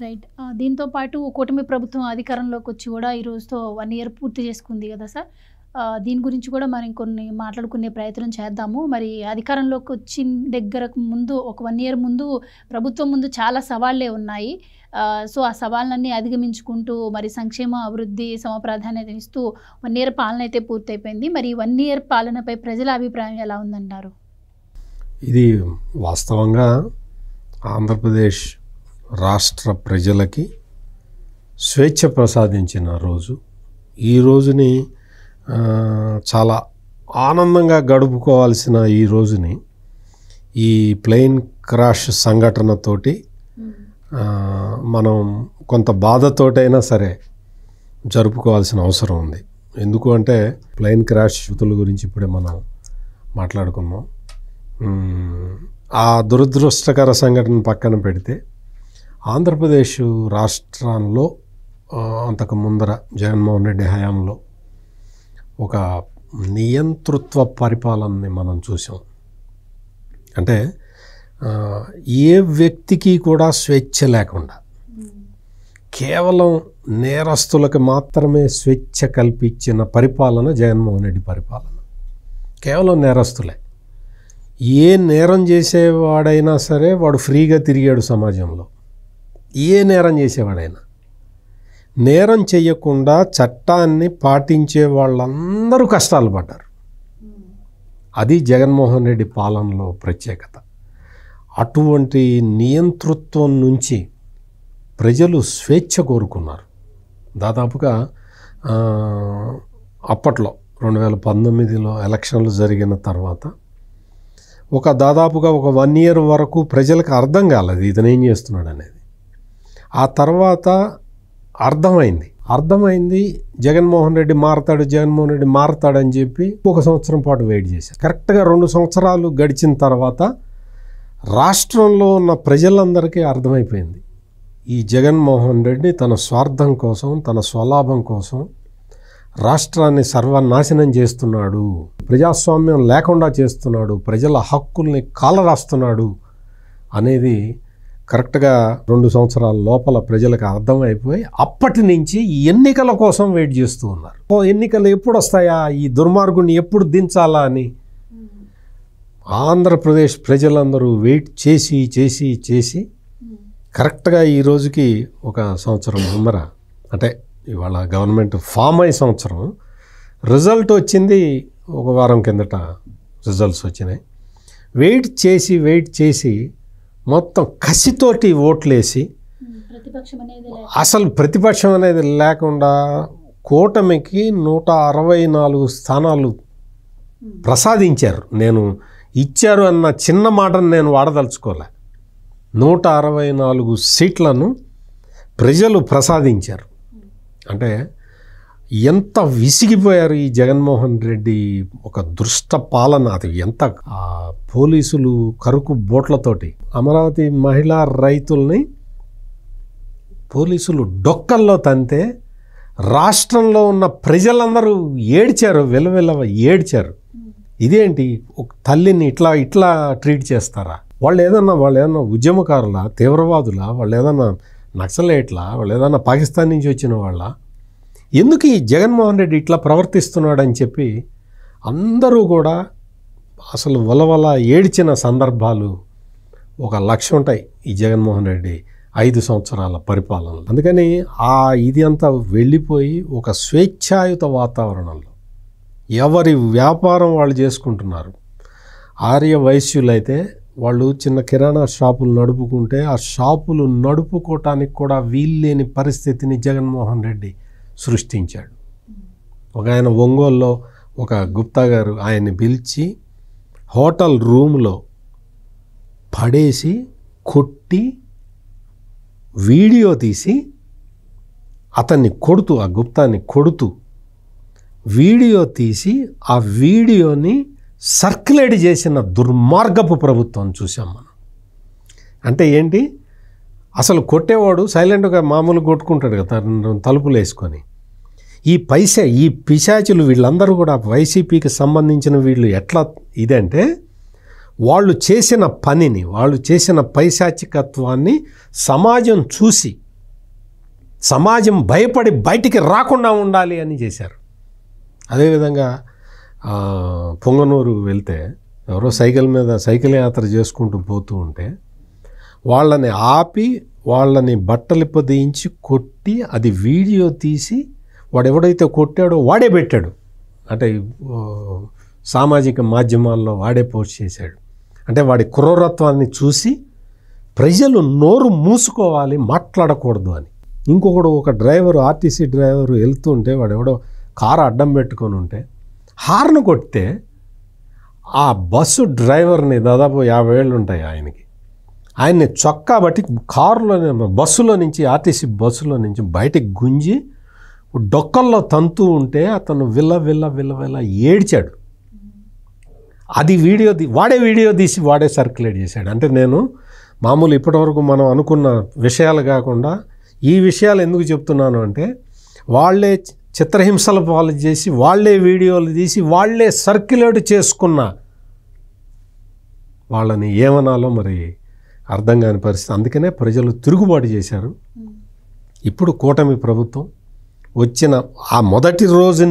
Right. దీంతో పాటు కూటమి ప్రభుత్వం అధికారంలోకి వచ్చి కూడా ఈ రోజుతో 1 ఇయర్ పూర్తి చేసుకుంది కదా సార్. దీని గురించి కూడా మనం కొన్ని మాట్లాడుకునే ప్రయత్నం చేద్దాము. మరి అధికారంలోకి వచ్చిన దగ్గరకు ముందు ఒక 1 ఇయర్ ముందు ప్రభుత్వం ముందు చాలా సవాళ్లే ఉన్నాయి. సో ఆ సవాళ్ళన్నీ అధిగమించుకుంటూ మరి సంక్షేమ అభివృద్ధి సమప్రాధాన్యత ఇస్తూ 1 ఇయర్ పాలన అయితే పూర్తయిపోయింది. మరి 1 ఇయర్ పాలనపై ప్రజల అభిప్రాయం ఎలా ఉందంటారు? ఇది వాస్తవంగా ఆంధ్రప్రదేశ్ రాష్ట్ర ప్రజలకి స్వేచ్ఛ ప్రసాదించిన రోజు. ఈ రోజుని చాలా ఆనందంగా గడుపుకోవాల్సిన ఈ రోజుని ఈ ప్లేన్ క్రాష్ సంఘటనతోటి మనం కొంత బాధతోటైనా సరే జరుపుకోవాల్సిన అవసరం ఉంది. ఎందుకు అంటే ప్లేన్ క్రాష్ మృతుల గురించి ఇప్పుడే మనం మాట్లాడుకున్నాం. ఆ దురదృష్టకర సంఘటన పక్కన పెడితే ఆంధ్రప్రదేశ్ రాష్ట్రంలో అంతకు ముందర జగన్మోహన్ రెడ్డి హయాంలో ఒక నియంతృత్వ పరిపాలనని మనం చూసాం. అంటే ఏ వ్యక్తికి కూడా స్వేచ్ఛ లేకుండా కేవలం నేరస్తులకు మాత్రమే స్వేచ్ఛ కల్పించిన పరిపాలన జగన్మోహన్ రెడ్డి పరిపాలన. కేవలం నేరస్తులే. ఏ నేరం చేసేవాడైనా సరే వాడు ఫ్రీగా తిరిగాడు సమాజంలో. ఏ నేరం చేసేవాడైనా. నేరం చేయకుండా చట్టాన్ని పాటించే వాళ్ళందరూ కష్టాలు పడ్డారు. అది జగన్మోహన్ రెడ్డి పాలనలో ప్రత్యేకత. అటువంటి నియంతృత్వం నుంచి ప్రజలు స్వేచ్ఛ కోరుకున్నారు. దాదాపుగా అప్పట్లో 2019లో ఎలక్షన్లు జరిగిన తర్వాత దాదాపుగా ఒక 1 ఇయర్ వరకు ప్రజలకు అర్థం కాలేదు ఇతను ఏం చేస్తున్నాడు అనేది. ఆ తర్వాత అర్థమైంది జగన్మోహన్ రెడ్డి మారతాడని చెప్పి 1 సంవత్సరం పాటు వెయిట్ చేశారు. కరెక్ట్గా 2 సంవత్సరాలు గడిచిన తర్వాత రాష్ట్రంలో ఉన్న ప్రజలందరికీ అర్థమైపోయింది ఈ జగన్మోహన్ రెడ్డి తన స్వార్థం కోసం, తన స్వలాభం కోసం రాష్ట్రాన్ని సర్వనాశనం చేస్తున్నాడు, ప్రజాస్వామ్యం లేకుండా చేస్తున్నాడు, ప్రజల హక్కుల్ని కాలరాస్తున్నాడు అనేది కరెక్ట్గా 2 సంవత్సరాల లోపల ప్రజలకు అర్థమైపోయి అప్పటి నుంచి ఎన్నికల కోసం వెయిట్ చేస్తూ ఉన్నారు. ఎన్నికలు ఎప్పుడు వస్తాయా, ఈ దుర్మార్గుని ఎప్పుడు దించాలా అని ఆంధ్రప్రదేశ్ ప్రజలందరూ వెయిట్ చేసి కరెక్ట్గా ఈ రోజుకి 1 సంవత్సరం ముందర, అంటే ఇవాళ గవర్నమెంట్ ఫామ్ అయ్యే సంవత్సరం రిజల్ట్ వచ్చింది. 1 వారం కిందట రిజల్ట్స్ వచ్చినాయి. వెయిట్ చేసి మొత్తం కసితోటి ఓట్లేసి అసలు ప్రతిపక్షం అనేది లేకుండా కూటమికి 164 స్థానాలు ప్రసాదించారు. నేను ఇచ్చారు అన్న చిన్న మాటను నేను వాడదలుచుకోలే. 164 సీట్లను ప్రజలు ప్రసాదించారు. అంటే ఎంత విసిగిపోయారు ఈ జగన్మోహన్ రెడ్డి ఒక దుష్ట పాలన. అది ఎంత పోలీసులు కరుకు బోట్లతోటి అమరావతి మహిళా రైతుల్ని పోలీసులు డొక్కల్లో తంతే రాష్ట్రంలో ఉన్న ప్రజలందరూ ఏడ్చారు, ఏడ్చారు. ఇదేంటి, ఒక తల్లిని ఇట్లా ట్రీట్ చేస్తారా? వాళ్ళు ఏదన్నా ఉద్యమకారులా, తీవ్రవాదులా, వాళ్ళు ఏదన్నా నక్సలైట్లా, వాళ్ళు ఏదన్నా పాకిస్తాన్ నుంచి వచ్చిన వాళ్ళ? ఎందుకు ఈ జగన్మోహన్ రెడ్డి ఇట్లా ప్రవర్తిస్తున్నాడని చెప్పి అందరూ కూడా అసలు వలవల ఏడ్చిన సందర్భాలు 1,00,000 ఉంటాయి ఈ జగన్మోహన్ రెడ్డి 5 సంవత్సరాల పరిపాలనలో. అందుకని ఇది అంతా వెళ్ళిపోయి ఒక స్వేచ్ఛాయుత వాతావరణంలో ఎవరి వ్యాపారం వాళ్ళు చేసుకుంటున్నారు. ఆర్య వైశ్యులైతే వాళ్ళు చిన్న కిరాణా షాపులు నడుపుకుంటే ఆ షాపులు నడుపుకోవటానికి కూడా వీల్లేని పరిస్థితిని జగన్మోహన్ రెడ్డి సృష్టించాడు. ఆయన ఒంగోలులో ఒక గుప్తా గారు ఆయన్ని పిలిచి హోటల్ రూమ్లో పడేసి కొట్టి వీడియో తీసి అతన్ని కొడుతూ, ఆ గుప్తాన్ని కొడుతూ వీడియో తీసి ఆ వీడియోని సర్క్యులేట్ చేసిన దుర్మార్గపు ప్రభుత్వం చూసాం మనం. అంటే ఏంటి, అసలు కొట్టేవాడు సైలెంట్గా మామూలు కొట్టుకుంటాడు కదా తలుపులు వేసుకొని. ఈ పిశాచులు వీళ్ళందరూ కూడా వైసీపీకి సంబంధించిన వీళ్ళు ఎట్లా ఇదంటే వాళ్ళు చేసిన పనిని, వాళ్ళు చేసిన పైశాచికత్వాన్ని సమాజం చూసి సమాజం భయపడి బయటికి రాకుండా ఉండాలి అని చేశారు. అదేవిధంగా పొంగనూరు వెళ్తే ఎవరో సైకిల్ యాత్ర చేసుకుంటూ పోతూ ఉంటే వాళ్ళని ఆపి వాళ్ళని బట్టలిప్పదీయించి కొట్టి అది వీడియో తీసి వాడు ఎవడైతే కొట్టాడో వాడే పెట్టాడు. అంటే సామాజిక మాధ్యమాల్లో వాడే పోస్ట్ చేశాడు. అంటే వాడి క్రూరత్వాన్ని చూసి ప్రజలు నోరు మూసుకోవాలి, మాట్లాడకూడదు అని. ఇంకొకడు ఒక డ్రైవరు, ఆర్టీసీ డ్రైవరు వెళ్తుంటే వాడు ఎవడో కారు అడ్డం పెట్టుకొని ఉంటే హార్న్ కొడితే ఆ బస్సు డ్రైవర్ని దాదాపు 50 ఏళ్ళు ఉంటాయి ఆయన్ని చొక్కా బట్టి బస్సులో నుంచి, ఆర్టీసీ బస్సులో నుంచి బయటికి గుంజి డొక్కల్లో తంతూ ఉంటే అతను విల్ల ఏడ్చాడు. అది వాడే వీడియో తీసి వాడే సర్క్యులేట్ చేశాడు. అంటే నేను మామూలు ఇప్పటివరకు మనం అనుకున్న విషయాలు కాకుండా ఈ విషయాలు ఎందుకు చెప్తున్నాను అంటే వాళ్ళే చిత్రహింసల పాలు చేసి వాళ్ళే వీడియోలు తీసి వాళ్ళే సర్క్యులేట్ చేసుకున్న వాళ్ళని ఏమనాలో మరి అర్థం కాని పరిస్థితి. అందుకనే ప్రజలు తిరుగుబాటు చేశారు. ఇప్పుడు కూటమి ప్రభుత్వం వచ్చిన ఆ మొదటి రోజు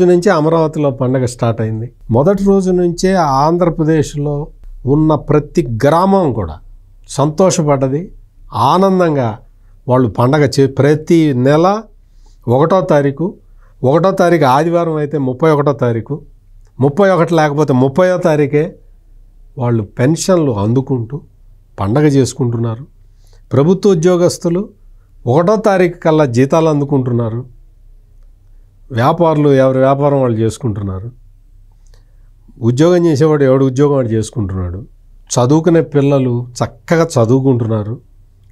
నుంచే అమరావతిలో పండగ స్టార్ట్ అయింది. మొదటి రోజు నుంచే ఆంధ్రప్రదేశ్లో ఉన్న ప్రతి గ్రామం కూడా సంతోషపడ్డది, ఆనందంగా వాళ్ళు పండగ ప్రతి నెల 1వ తారీఖు ఆదివారం అయితే 31వ తారీఖు, 31 లేకపోతే 30వ తారీఖే వాళ్ళు పెన్షన్లు అందుకుంటూ పండగ చేసుకుంటున్నారు. ప్రభుత్వ ఉద్యోగస్తులు 1వ తారీఖు కల్లా జీతాలు అందుకుంటున్నారు. వ్యాపారులు ఎవరి వ్యాపారం వాళ్ళు చేసుకుంటున్నారు. ఉద్యోగం చేసేవాడు ఎవడు ఉద్యోగం వాడు చేసుకుంటున్నాడు. చదువుకునే పిల్లలు చక్కగా చదువుకుంటున్నారు,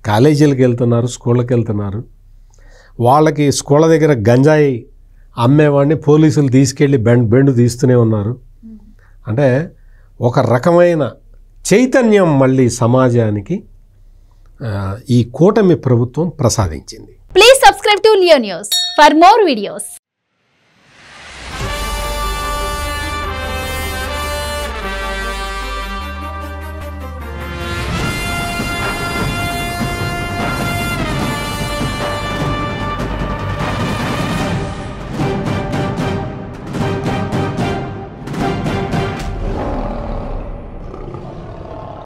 కాలేజీలకు వెళ్తున్నారు, స్కూళ్ళకి వెళ్తున్నారు. వాళ్ళకి స్కూళ్ళ దగ్గర గంజాయి అమ్మేవాడిని పోలీసులు తీసుకెళ్ళి బెండు తీస్తూనే ఉన్నారు. అంటే ఒక రకమైన చైతన్యం మళ్ళీ సమాజానికి ఈ కూటమి ప్రభుత్వం ప్రసాదించింది. Please subscribe to Leo News for more videos.